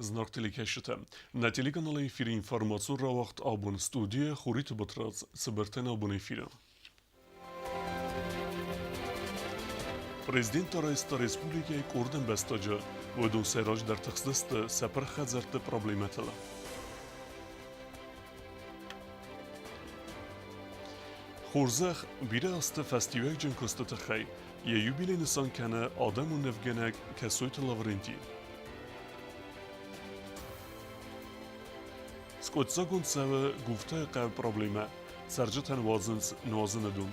Знак телекешите. На телеканале ефири информацию равахт абун студия хурит батраз сабертен абун ефира. Президент Райста Республикаи Курден Бестаджа Вайдун Сайрач дар тахсдест сапар хазарты проблематала. Хурзах бире аст фестивал джен костата хай یا یوبیل نسان کنه آدم و نفگنک کسویت لاورنتی. سکوتسا گونسه و گفته قبل پرابلیمه سرجتن وازنس نوازن دون.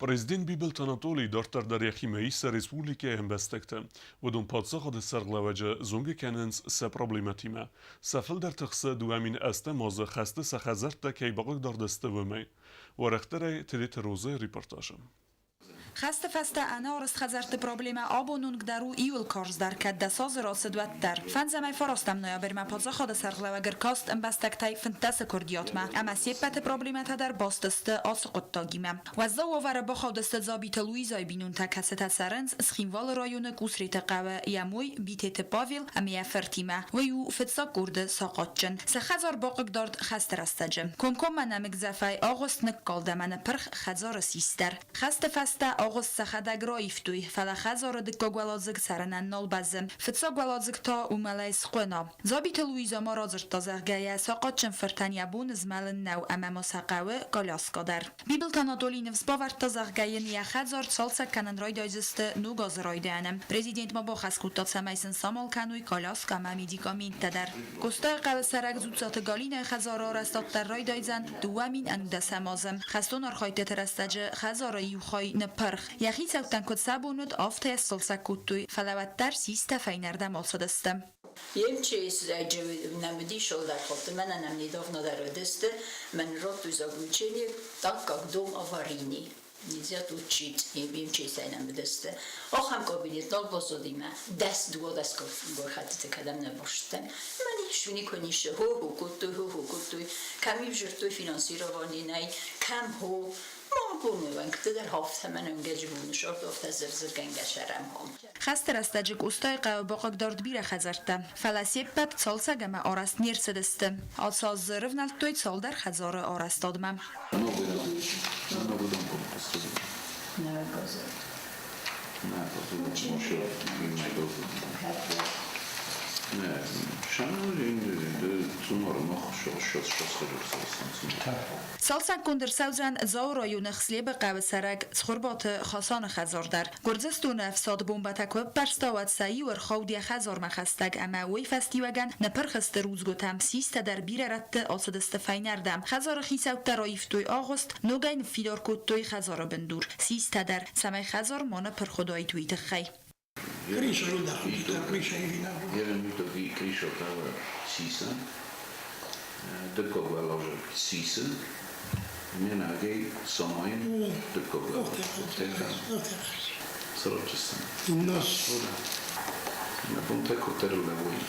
Президент Бибелт Анатолий дартар дар яхи меис республика хембестекте و دون پادساخ د سرغلوجه زونگ کننس سه پرابلیماتیمه سفل در تخصه دوامین است مازه خسته سخزرت دا کی باقی داردسته ومی و رختره تریت روزه ریپورتاژم خسته فسته انا ارست خزرت پروبلم آب و نونگ درو ایول کارز در کد دساز راست دوت در فنزمای فراستم نیا بریم پادزا خود سرغلو اگر کاست ام بستک تای فنتس کردیات ما اما سیپت پروبلمت در باستست آس قطاگیمه و زا وور با خودست زابیت لویزای بینون تا کست سرنز سخینوال رایون گوسریت قوه یموی بیتت پاویل امی فرتیمه و یو فتسا کرد ساقاتجن سخزار باقک دارد خسته رستجم کم منمک زفای آغست نکالده من پرخ خزار سیستر خسته فسته آغوست سخدگ را ایفتوی فلا خزار دکا گوالازگ سرنن نال بزم فتسا گوالازگ تا اوملای سقونا زابیت لویزا ما رازر تازغگایه ساقات چن فرتانیا بون زمالن نو اماما ساقاوه گالیاسکا در بیبل تانادولی نفس باور تازغگایه نیا خزار سالسا کنن رای دایزست نو گاز رای دانم پرزیدنت ما با خسکوتات سمایسن سامال کنوی گالیاسکا ممیدیگا مینت در گستای قوه سرک زودسات گالین خزارا رستات در رای دایزن دوامین انوده سمازم خستون ارخایت ترستج خزارایی خای نپرخ یخی سوتن کد سبوند آفته استال سکوتوی فلوت در سیست فینرده مالسادستم یم چیز جوی نمودی شل در خاطر من نمیداف نداره دسته من را تو زاگوچینی تاک دوم آوارینی نیزیات و چیت یم چیز اینم بدسته آخام کابینت نال بازدیم دست دست کار خطی کدام نباشتن من ایشونی کنیشه هو کوتوی کمی بجرتوی فینانسی روانی نی کم هو ممکنه که در هفته من انگیج بودنش آب دفته زرزر گنگ شرم هم. خسته رستجک استای قو باقک دارد بیره خزرته. فلسیب بد سالسا گم آراست نیرسدسته. آساز زرف نلتوی سال در خزار آراست دادمم. نه بودم کنم. نه گذار. نه بودم مشکل نه شامل این تونار مخ شش سالسان کندر سوزن زاورای و نخسلی به قو سرگ سخوربات خاصان خزار در گرزستون افساد بومبتک و برستاوت سایی ور خودی خزار مخستگ اما وی فستی وگن نپرخست روزگوتم سیست در بیر رد آسدست فینردم خزار خیسوت در آیفتوی آغست نوگین فیدار کد توی خزار بندور سیست در سمای خزار مانه پر خدای توی تخی Kriša ruda, kriša je vina. Jedan mi to kriša prava sisa, dëko gëllazhe sisa, mena gej samajn, dëko gëllazhe. Sročestan. Nos. Na pun teko terulevoj,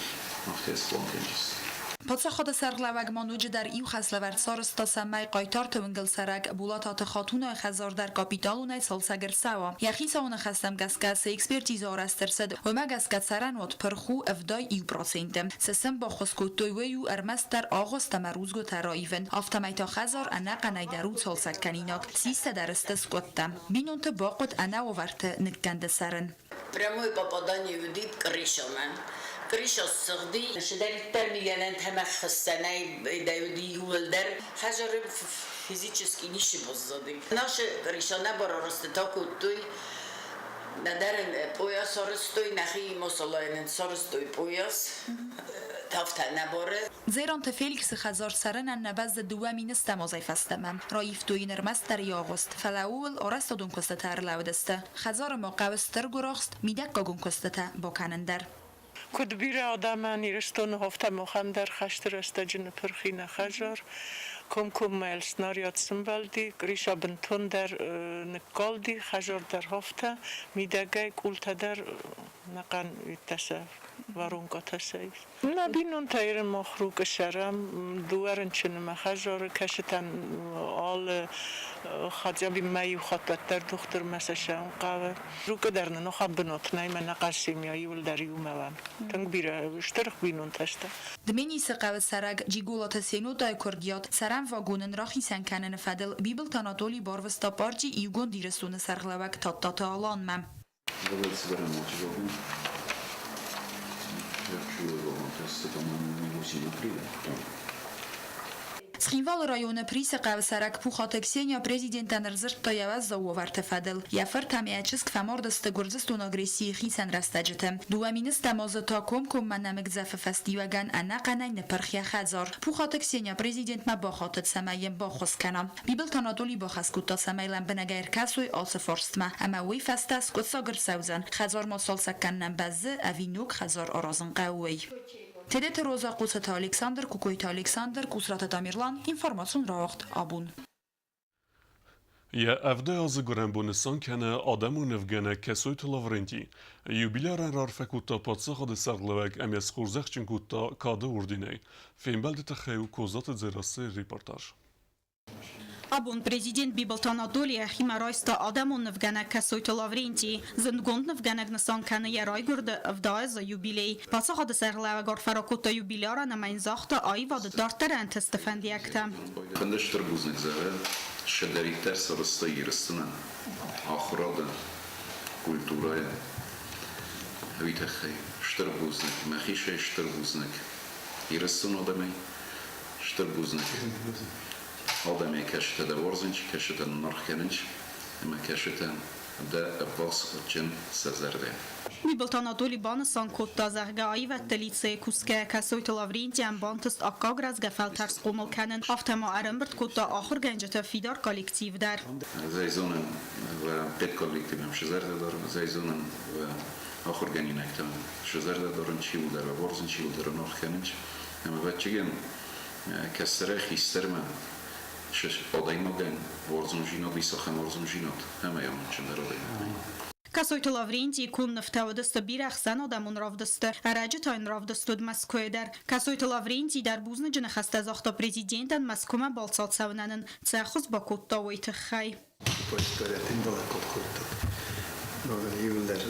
naftes plankenčist. پادسا خود سرغلوگ مانوج در ایو خسلورد سارستا سمای قایتار تونگل سرگ بولاتات خاتون خزار در کاپیتالونای سالسگر سوا یخی ساون خستم گسکس اکسپرتیز آرسترسد و ما گسکت سرن وات پرخو افدای ایو پراسیندم سسم با خسکوتوی ویو ارمست در آغاست مروزگو ترایون آفتمیتا خزار انا قنای درود سالسک کنیناک سیست درستس قدتم بینونت باقود انا وورت نکند سرن Прямой попадание в дип кришамен. Криша сгди. Шедер мигелент хема хстанай даюди улдер. Хажар физически ниши боззади. Наша криша набара растета кутуй. Надарен пояс арстоy нахи мосалаен сарстоy пояс. تافت نباره زیران تفیلکس خزار سرن نبض دومی نستم از ایفستمم رایف دوی نرمست در یاغست فلاول آرست دون کسته تر لودسته خزار ما قوستر گراخست میدک گون کسته تا با کنندر کد بیره آدم نیرستون هفته مخندر خشتر استجن پرخین خجار کم ملسناریات سنبالدی گریشا بنتون در نکالدی خجار در هفته میدگه کولت در نقن ویتسه ورونگا تسه نبینون تایر مخرو کشرم دوارن چنم خجار کشتن آل خجابی میو خطت در دختر مسشم قوه رو که در نخواب بنات نیم نقاشی میایی ول دریو موان تنگ بیره اشترک بینون تشته دمینی سقاو سرگ جیگولات سینو دای کردیات سرم واگونن راخی سنکنن فدل بیبل تاناتولی باروستا پارچی ایوگون دیرسون سرغلوک تات آلان مم. Dovete sapere molto bene. È stato un museo prima. سخینوال رایون پریس قاو سرک پوخات کسینیا پرزیدنتن رزرت تایواز زاوورت فدل یافر تامیچسک فماردست گرزستون آگریسی خیسن رستجتم دوامینست مازتا کم من نمگزف فستیوگان انا قناین پرخیا خزار پوخات کسینیا پرزیدنت ما باخاتت سمایم باخس کنم بیبل تانادولی باخسکوتا سمایلن بنگایر کسوی آس فرستما اما وی فستاس کتساگر سوزن خزار ما سال سکنن بزه اوینوک خزار آرازن قوی تدت روزا قوسة ألكسندر كوكويت ألكسندر كوسرات تاميرلان إنفورماسيون راوخت أبون Ja evde az gurembunistان کنه آدم و نفگنه کسوی تلاورنتی یوبیلارن رارفه کوتا پاتسه خود سرغلوک امیز خورزخ چن کوتا کاده وردینه فیم بلد تخیو کوزات زیراسته ریپورتاج Abun prezident Bibaltan Adolija Himarajsta Adamon Nevgenek Kesojt Lavrinti, Zendgond Nevgenek Nesankane Jarajgurde Avdae za jubilej. Pasahad Serlevegar Farakota jubiljara na mijn zachte Aivad Darteren Testefendiekte. Fendesh Trbuznik zeve, Shederiter Sarasta Iristana, Achrada, Kulturaja, Vitechej, Штrbuznik, Mechishe Штrbuznik, Iristan adamay, Штrbuznik. آدمی کشته در ورزنش، کشته نرخنش، اما کشته در باس جن سزرده. Bibaltan Adoliban Sankota Zergai Vettelice Kuske Kesojt Lavrinti Bantest Akkagraz Gefelters Qommel kennen, Aftema Arembert Kota Achor Genjete Fidar Kollektiv der. Zayzonen و پت کالکتیو هم شزرده دارن، زایزونن و آخر گنینک تام شزرده دارن چی بود در ورزن چی بود در نرخنش، اما بچگان کسره خیسترم شش آدایمگن ورزنجینات بیساخن ورزنجینات همه یام چند رادیم. Kesojt Lavrinti kun neftevedeste birexsen adamon ravdeste, Erecetain ravdestod Moskve der. Kesojt Lavrinti der buznecine xeste zaxta prezidenten Moskva balsat sevnenen, Tsexos Bakutta Wojtechaj. Poistoretin dalakot kuttat. Júlder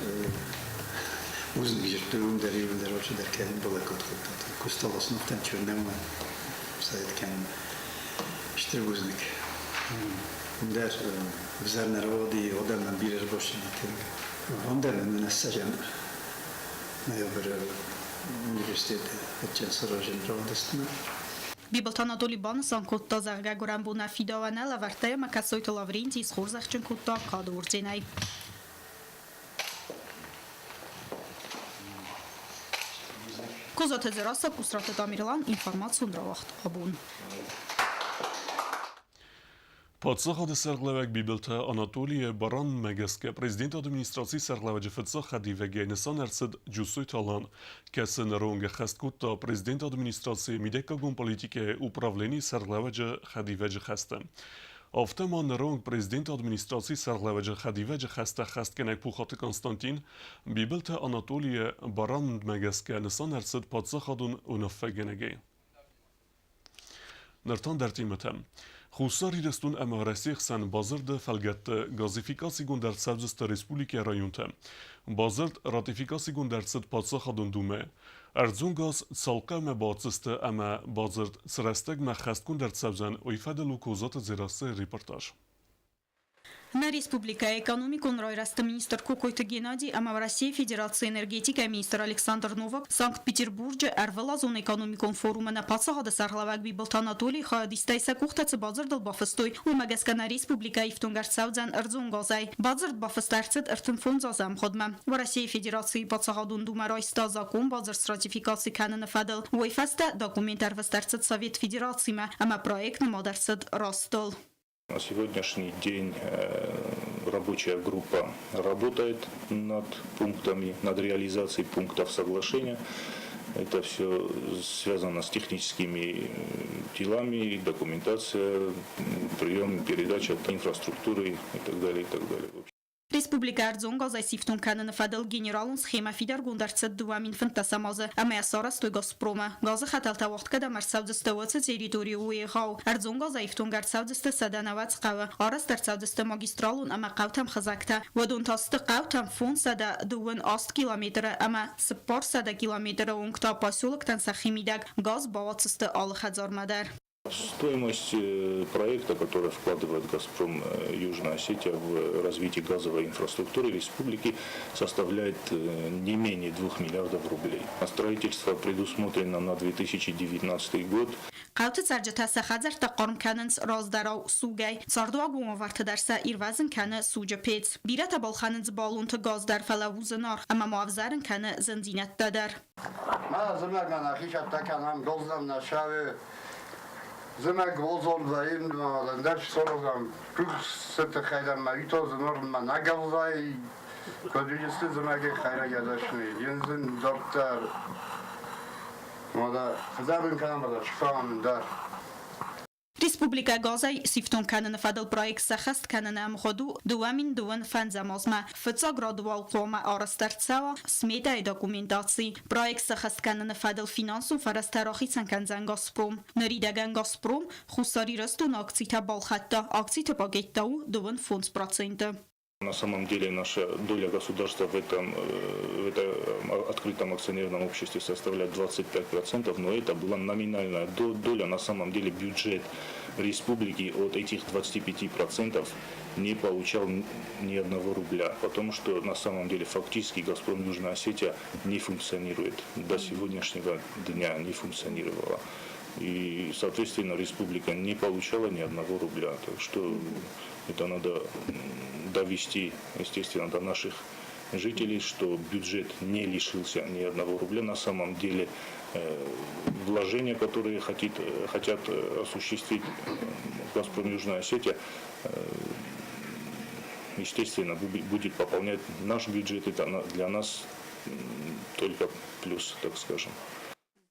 uznikžertőm, der júlder oči der ken dalakot kuttat. Kustalasnov ten čurnem, sajt ken Штrbuznik. Der vzerner vodi odemnem bíres bošinitek. Odemnem nessežen. Najobr univerzitete etchen szorozen ravdestme. Bibaltan Adoliban Sankota Zergai Gorambuna Fidavan eleverte, ma Kesojt Lavrinti Schorzechcsen Kutta Kadurzinai. Kozat Zerasa Kusrat Tamirlan informacijon rawacht Abun. پادساخ سرغلوک بیبلتا آناتولی باران مگسکه پرزیدنت ادمنستراسی سرغلوک فتسا خدیوگه نسان ارسد جوسوی تالان که سنرونگ خست کتا پرزیدنت ادمنستراسی میدکا گون پولیتیکه اپراولینی سرغلوک خدیوگه خسته. آفتما نرونگ پرزیدنت ادمنستراسی سرغلوک خدیوگه خست کنک پوخات کنستانتین بیبلتا آناتولی باران مگسکه نسان ارسد پادساخ دون اونفگنگه. نرتان در تیمتم. خوصاری رستون اما رسیخ سن بازرد فلگت گازیفیکاسی گون در سبزست رسپولیک رایونته. بازرد راتیفیکاسی گون در صد پادساخ دون دومه. ارزون گاز سالقه مبادسست اما بازرد سرستگ مخست گون در سبزن اویفدل و کوزات زیراسته ریپورتاج. На Республика экономикон райраста министр Кокойта Геннадий, а в России Федерации энергетика министр Александр Новак, Санкт-Петербурге арвела зон экономикон форума на пацахада сарлавак Бибалт Анатолий хадистайса кухтацы базардал бафастой, у Магаскана Республика ифтунгарт саудзан арзун газай, базард бафастарцет артенфон зазам ходма. В России Федерации пацахадун дума райста закон базар с ратификации канана фадал, уайфаста документ арвастарцет Совет Федерации ма, а проект на модарцет Ростол. На сегодняшний день рабочая группа работает над пунктами, над реализацией пунктов соглашения. Это все связано с техническими делами, документация, прием, передача инфраструктуры и так далее, и так далее. Республика Արձոն գազայսիվտուն կանը նվադել գեներալուն սխեմա ֆիդար գունդարցդ դուամին ֆնտասամազը ամեսորս տույ գոսպրոմը գազը խատալտա վաղտ կդա մարսավդստավացը տերիտորիու ու եղավ Արձոն գազայիվտուն գարցավդստը սադանավաց qavը արս դարցավդստը մագիստրալուն ամա qavtam խզակտա վդուն տաստը qavtam ֆոն սադա դուվն աստ կիլոմետրը ամա սպոր սադա կիլометра ունկտա պասյոլок танцахимидак газ бавацысты алыхадзармадар. Стоимость проекта, который вкладывает «Газпром» Южная Осетия в развитие газовой инфраструктуры республики, составляет не менее 2 миллиардов рублей. А строительство предусмотрено на 2019 год. Qavtı çarjıta saxazar taqarm kanınız razdarav sugay çardua gumavartı darsa irvazın kanı suca pets. Birata balxanınız baluntı gazdar falavuzınar ama muavzarın kanı zindinattadır. Ma zımak manaxişat takanam gozdan naşavi zımak gozol zayim dmalandar sorozam pux sete xaydan marito zınor managavzay kodücüstü zımaki xayra gelişni yenzin doktor moda zabın kanamada şifam dar. Республика Газай сифтон канын фадал проект сахаст канын амходу дуамин дуан фанзамозма фца градуал кома арастарцава смедай документации проект сахаст канын фадал финансу фарастарахи санканзан Газпром наридаган Газпром хусари растун акцита балхатта акцита пагеттау дуан фонд процента. На самом деле наша доля государства в этом открытом акционерном обществе составляет 25%, но это была номинальная доля. На самом деле бюджет республики от этих 25% не получал ни одного рубля, потому что на самом деле фактически «Газпром» Южная Осетия не функционирует. До сегодняшнего дня не функционировала. И, соответственно, республика не получала ни одного рубля. Так что это надо довести, естественно, до наших жителей, что бюджет не лишился ни одного рубля. На самом деле вложения, которые хотят осуществить «Газпром» Южная Осетия, естественно, будет пополнять наш бюджет. Это для нас только плюс, так скажем.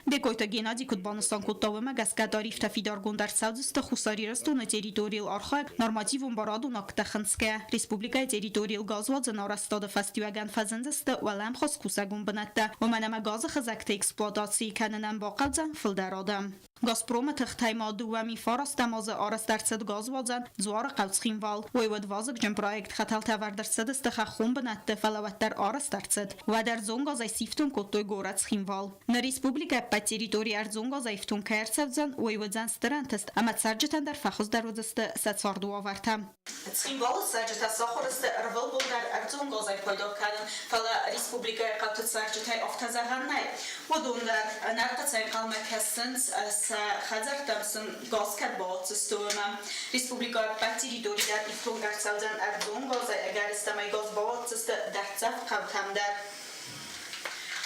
Դեկոյտը Գենադի Կուտբանստան կուտովը գասկադարիվ տաֆիդար գունդարցավձստը խուսարիրստունը տերիտորիալ արխայ նորմատիվում բարադուն ակտախնցկե Ռեսպուբլիկայի տերիտորիալ գազվածը նորաստոդը ֆաստիվագան ֆազնձստը ուալամ խոս կուսագուն բնատտը ոմանամա գազը խզակտը էքսպլոտացի կաննան բաղալձան ֆլդարադամ Газпрома թղթայմա դուամի ֆարաստամազը արաստարցդ գազվազան զուարը qavtsxinval ոյվդ վազգ ջն պրոյեկտ խաթալթավարդրցդ ստխա խումբնատտը ֆալավատտար արաստարցդ վադար զոնգազայ սիֆտուն կոտոյ գորացxinval Նա ռեսպուբլիկա по территории Արձոնգազայֆտուն կայրցավձան ոյվդзан ստրանտստ ամացարջտանդար ֆախոզդարոդստը սացարդուա վարթա Xinval սաջտա սախորստը ռվալ բոլդար Արձոնգազայ պայդոքան ֆալա ռեսպուբլիկա qavtsarjtay ավտազահաննայ ոդունդար նարտացay qalmakasins խազարտամսն գոսկատ բոցստոմա Ռեսպուբլիկա по территории Արձոն գարցավձան Արձոնգազայ գարստամայ գոս բոցստը դարձավ խավթամդար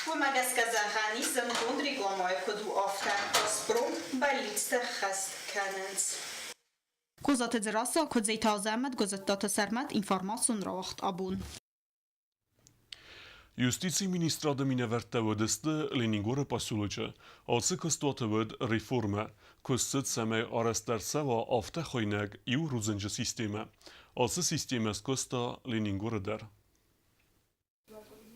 Вымагасказахани замгон рекламой коду офтан Газпром баллиста хаст каненс. Козаты зраса кодзей тазамат гозаттата сармат информацион равахт абун. Justiții ministra de minevertevădăstă Leningoră Pasulăce, alsı kăstoatăvăd reforme, köstsăt semej arăstarsava afte hojneg iu ruzânge sisteme. Alsı sisteme skăsta Leningoră der.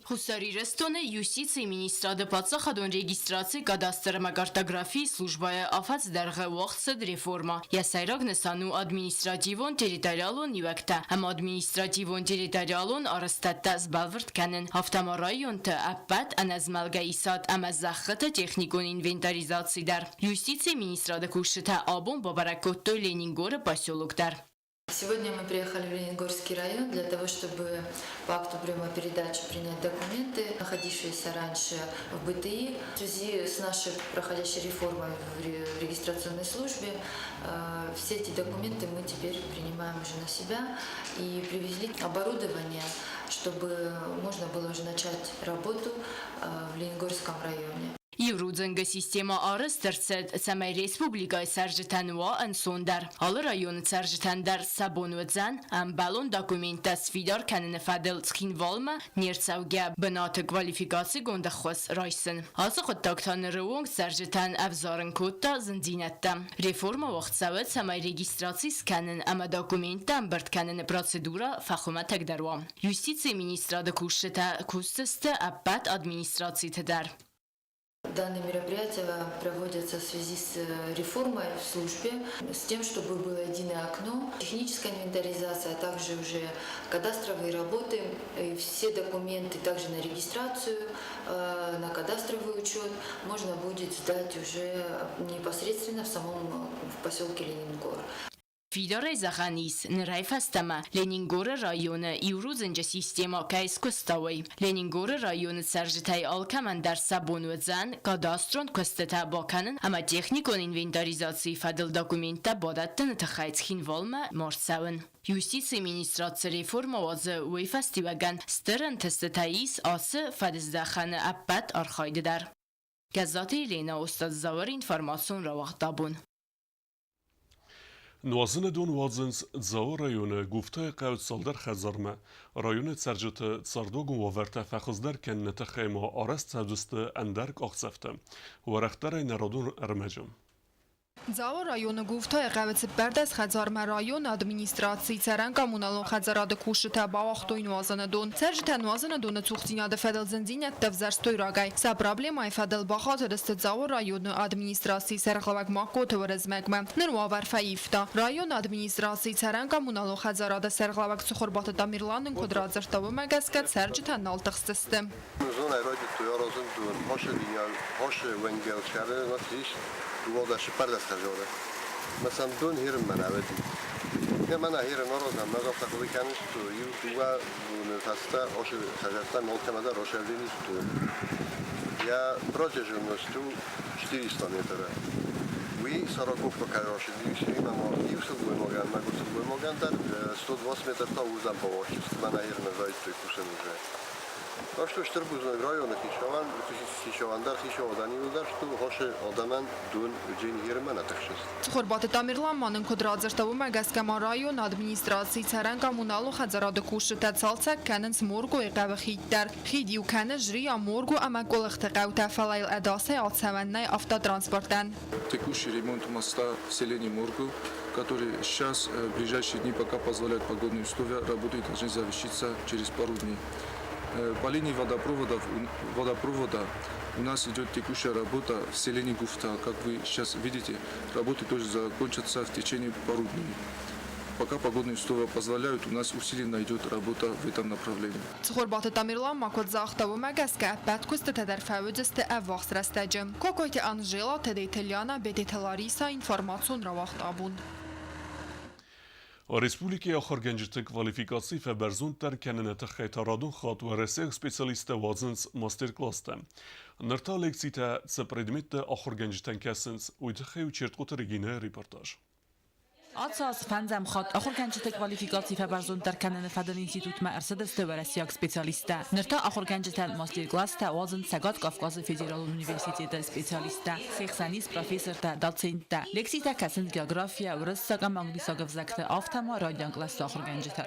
Հուսարիրստոնը յուսիցի մինիստրադը պատսախադոն ռեգիստրացի կադաստրամակարտագրաֆի սլուժբայը աֆած դարղը վաղցըդ ռեֆորմա։ Յասայրակ նսանու ադմինիստրատիվոն տերիտարիալոն իվակտա, համ ադմինիստրատիվոն տերիտարիալոն արստատտա զբալվրտ կանեն հավտամարայոն տ ապատ անազմալգա իսատ ամազախտը տեխնիկոն ինվենտարիզացի դար։ Յուսիցի մինիստրադը կուշտա աբոն բաբարակոտտոյ Լենինգորը պասյոլոկ դար։ Сегодня мы приехали в Лениногорский район для того, чтобы по акту прямой передачи принять документы, находившиеся раньше в БТИ. В связи с нашей проходящей реформой в регистрационной службе все эти документы мы теперь принимаем уже на себя и привезли оборудование, чтобы можно было уже начать работу в Лениногорском районе. Իվրուձնգը սիստեմա արս դրցետ Սամայ Ռեսպուբլիկայի սարժտանուա ընսոնդար։ Ալը ռայոնը սարժտանդար սաբոնուծան ամբալոն դոկումենտա սվիդար կանը նվադել ծխինվալմը ներցավգյա բնատը կվալիֆիկացի գոնդախոս ռայսն։ Ասը խոտակտանը ռուոնք սարժտան ավզարն կոտա զնդինատտա։ Ռեֆորմա վաղցավետ Սամայ ռեգիստրացի սկանն ամա դոկումենտա ամբրտ կանն պրոցեդուրա ֆախումա տագդարուա։ Юстиция министра докушета кустеста аппат администрации тедар. Данные мероприятия проводятся в связи с реформой в службе, с тем, чтобы было единое окно, техническая инвентаризация, а также уже кадастровые работы, и все документы также на регистрацию, на кадастровый учет можно будет сдать уже непосредственно в самом поселке Ленингор. Ֆիդորե զախանիս նրայ ֆաստամա Լենինգորը ռայոնը իուրուզնջը սիստեմա կայս կոստավոյ Լենինգորը ռայոնը սարժտայ ալկամանդար սաբոնուծան կադաստրոն կոստետա բականն ամա տեխնիկոն ինվենտարիզացի ֆադել դոկումենտա բոդատն տխայց խինվալմա մորսավն Юстиция министрация реформа вазы уй фестиваган стырын тестетаис асы фадиздаханы аппат архайдыдар. Газеты Елена Остазавар информацион равахтабун. Nuazın dون وازنس زاو رایون گفته قوت سالدر خزارمه رایون سرجت سردوگون و ورته فخزدر کن نتخیما آرست سبزست اندرک آخصفته و رختر نرادون ارمجم. Ձավո ռայոնը գուվթա եղավեցը բերդես խազարմը ռայոն ադմինիստրացի ծերան կամունալոն խազարադը կուշըտա բավախտոյն վազանը դոն։ Ծերջտան վազանը դոնը ծուղցինադը ֆեդել զնձին էտ տվզարստոյ ռագայ։ Սա պրաբլեմա է ֆեդել բախատ հրստը ձավո ռայոնը ադմինիստրացի սերղլավակ մակոթը վրզմեկմը։ Նրվա վարֆայիվտա։ Ռայոն ադմինիստրացի ծերան կամունալոն խազարադը սերղլավակ ծուխորբատը տամիրլանն կոդրածրտավը մագասկատ սերջտան նալ տխստստը։ دوادش پرداخت جوره مثلا دون هیرم من عادی نه من هیرم نرازم من رفت خودی کنش تو یو دوا نتاستا آش خجالتا مالکمده روشلی نیست تو یا پروژه جنوستو 400 متره وی سراغوف تو کار روشلی نیستی من ما یوسف بویمگان مگوسف بویمگان در 120 متر تا وزن پاوشیست من هیرم زاید توی کوشن میشه Так что штырбузный район хишавандар хишавадани удар что хоше адаман дун джин герман атахшист. Ծխորբատը տամիրլամանն կոդրածրտավում է գասկաման ռայոն ադմինիստրացի ծերան կամունալու խազարադը կուշտա ցալցակ կանենց մորգո եղավը խիտար խիդի ու կանը ժրի ամորգո ամակոլղտը qauta фалайл адасы алцаваннай автотранспортан. Текущий ремонт моста в селении Моргу, который сейчас в ближайшие дни пока позволяют погодные условия, работы должны завершиться через пару дней. По линии водопровода у нас идет текущая работа в селении Гуфта. Как вы сейчас видите, работы тоже закончатся в течение пару дней. Пока погодные условия позволяют, у нас усиленно идет работа в этом направлении. Ծխորբատը տամիրլան մակոտ զաղթավում է գասկա պատկուստը տեդարֆավուձստը ավախս ռաստաջը։ Կոկոյտի Անժելա տեդեյթելյանը բետեյթելարիսա ինվորմացուն ռավախտաբուն։ Республики Ахаргенджите квалификации феберзун теркеннете хейтарадун хат و رسیق سپیسیالیسته وازنس ماستر-класте. Нърта лекциите са предметите Ахаргенджитен кесенс уйдхе учертгот регине репортаж. Ացած ֆանձամ խոտ ախորգանջիտ կվալիֆիկացի ֆաբարզուն տարկանն ֆադել ինստիտուտը արսդստը վարասիակ սպეციალისტը նրտա ախորգանջիտ մաստեր կլասը ոզն սագատ կավկազի ֆեդերալ ունիվերսիտետը սպециалистը սեքսանիս պրոֆեսորը դոցենտը լեքսիտա կասեն գեոգրաֆիա ռուսական անգլիսագովզակտը автома радиан класса ախորգանջիտ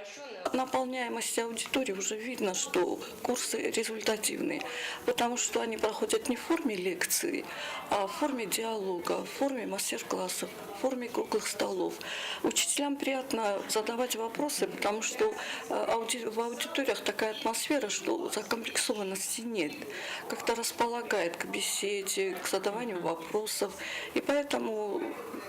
Наполняемость аудитории уже видно, что курсы результативные, потому что они проходят не в форме лекций, а в форме диалога, в форме мастер-классов, в форме круглых столов. Учителям приятно задавать вопросы, потому что в аудиториях такая атмосфера, что закомплексованности нет, как-то располагает к беседе, к задаванию вопросов. И поэтому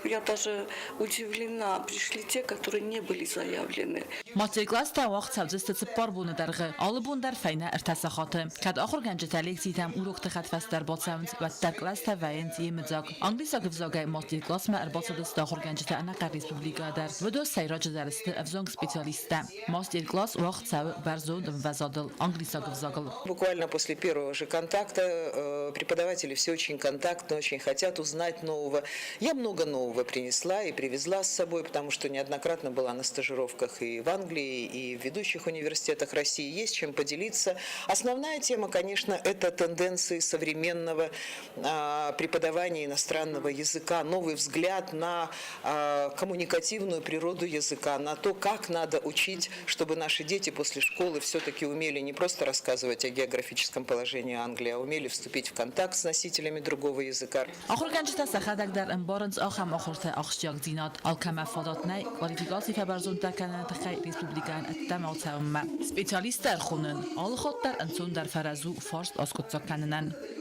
я даже удивлена, пришли те, которые не были заявлены. Մաստեր-կլաս տավախ ցավձստը ծպարբունը դարղը ալբուն դարֆայնա արտասախատը կդ ախորգանջիտ լեքսիտամ ուրուխտը խատվաստար բոցավնց վատտար կլաս տավայենց եմձակ անգլիսագովզագայ մաստեր-կլաս մա արբոցադս ախորգանջիտ անա կարիզ Respublika der. Vodou Sayrac deriste evzong специалиста. Мастер-класс вақт сау барзон вазадл английсагов загл. Буквально после первого же контакта преподаватели все очень контактно, очень хотят узнать нового. Я много нового принесла и привезла с собой, потому что неоднократно была на стажировках и в Англии, и в ведущих университетах России. Есть чем поделиться. Основная тема, конечно, это тенденции современного преподавания иностранного языка, новый взгляд на коммуникативную природу языка, на то, как надо учить, чтобы наши дети после школы все-таки умели не просто рассказывать о географическом положении Англии, а умели вступить в контакт с носителями другого языка.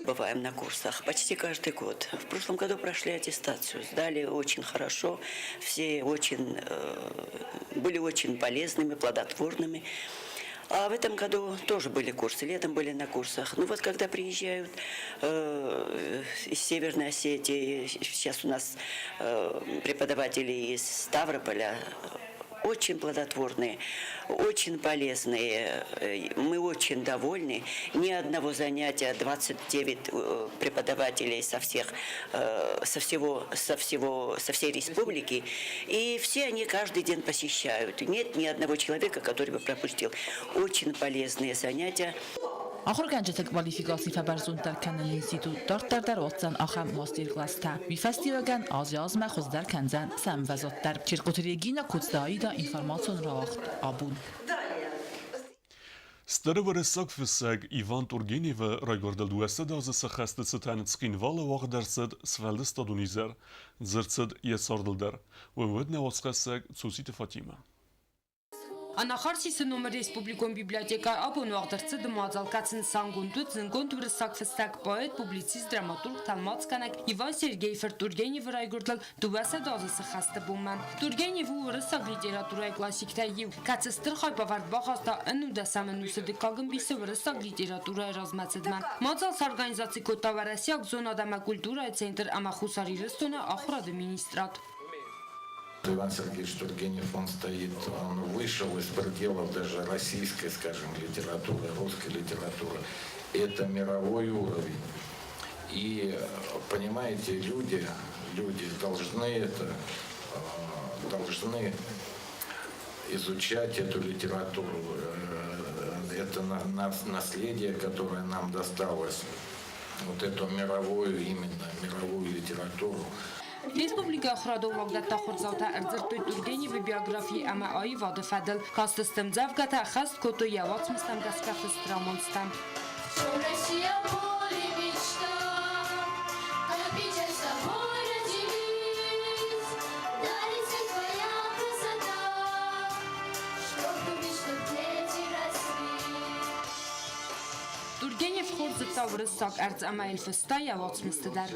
Бываем на курсах почти каждый год. В прошлом году прошли аттестацию, сдали очень хорошо, все были очень полезными, плодотворными. А в этом году тоже были курсы, летом были на курсах. Ну вот когда приезжают из Северной Осетии, сейчас у нас преподаватели из Ставрополя, очень плодотворные, очень полезные. Мы очень довольны. Ни одного занятия, 29 преподавателей со всей республики. И все они каждый день посещают. Нет ни одного человека, который бы пропустил. Очень полезные занятия. آخر گنجت کوالیفیکاسی فبرزون در کنن اینستیتوت دارت در واتسان آخر ماستر کلاس تا وی فستیوگن آزیاز مخوز در کنزن سم وزات در چرقوتریگینا کودستایی دا اینفرماسیون راخت آبون. Stervere sagfisseg Ivan Turgenev raigordel duesed az sakhastet skin vala wagdersed svelde stadunizer zertsed yesardelder wemedne waskhaseg tsusite Fatima. Անախարսիսը նոմեր Ռեսպուբլիկոն բիբլիոթեկա աբոն ողդրծը դմածալկացն սանգունդուց զնգոն դուրսակ ֆստակ պոետ, պուբլիցիստ, դրամատուրգ, թալմած կանակ Իվան Սերգեյֆեր Տուրգենևը ռայգորդել դուվասը դազսը խաստը բուման։ Տուրգենևը ուրսակ լիտերատուրայի կլասիկտայի կացստր խայպավարդ բախաստա ընու դասամենուսը դկագմբիսը ուրսակ լիտերատուրայի ռազմացդման։ Մածալ սարգանիզացի կոտավարասյակ զոնադամա կուլտուրայի ցենտր ամախուսարի рестона охра администрат. Иван Сергеевич Тургенев, он вышел из пределов даже российской, скажем, литературы, русской литературы. Это мировой уровень. И, понимаете, люди должны изучать эту литературу. Это наследие, которое нам досталось. Вот эту мировую литературу. Республика Охрадов вагдата хурзаута эрзертуй Тургеневы биографии ама аи вады фадл кастыстым завгата хаст кото явац мистам гаскафы страмонстам. Тургенев хурзата врысак эрз ама эльфыста явац мистадар.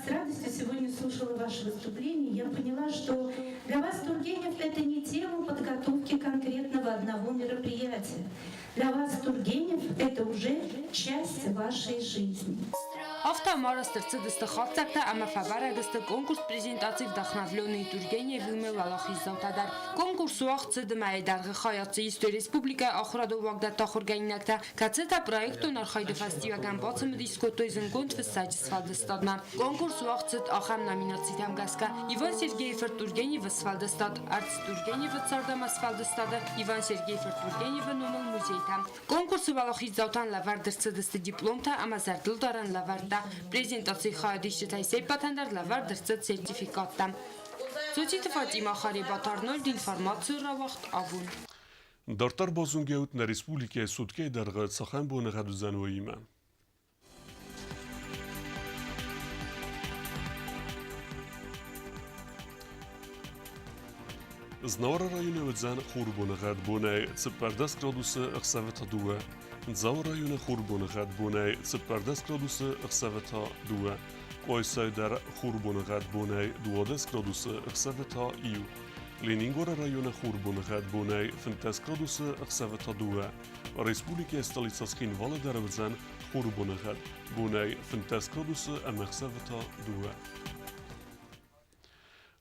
С радостью сегодня слушала ваше выступление. Я поняла, что для вас Тургенев — это не тема подготовки конкретного одного мероприятия. Для вас Тургенев — это уже часть вашей жизни. Автомара стерцедысты хатсакта ама фабарагысты конкурс презентаций вдохновленный Тургеневыми валахиззаутадар. Конкурс уақцыды майдарғы хаятсы исто республика Охраду вагдата хурганинакта кацета проектон архайды фастиваган бацымы дискотой зынгонт фиссадис фалдыстадна. Конкурс уақцыд ахам номинациям гаска Иван Сергеевер Тургенев сфалдыстад, Артс Тургенев цардам асфалдыстады, Иван Сергеевер Тургенев номыл музейтам. Конкурс валахиззаутан лавардырцыдысты дипломта ама зардылдаран лавард Презентации хаядиши тайсей патендар лавар дырцыд сертификаттам. Цутите Фатима Харибатарнольд информацию равахт авун. Дартар базунгеут на республике Судкей дарга цахан бо нагадузанвоима. Знавара районе вдзан хурбонагад бонай цпардас градусы ахсавета дуа. Дзавар районе хурбонагад бонай цпардас градусы ахсавета дуа. Койсай дар хурбонагад бонай 12 градусы ахсавета ию. Ленингора районе хурбонагад бонай 15 градусы ахсавета дуа. Республика столица Схинвала дар вдзан хурбонагад бонай 15 градусы амахсавета дуа.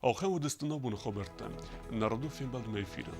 آخه و دستنا بون خبرتن نردو فیم بلد میفیرن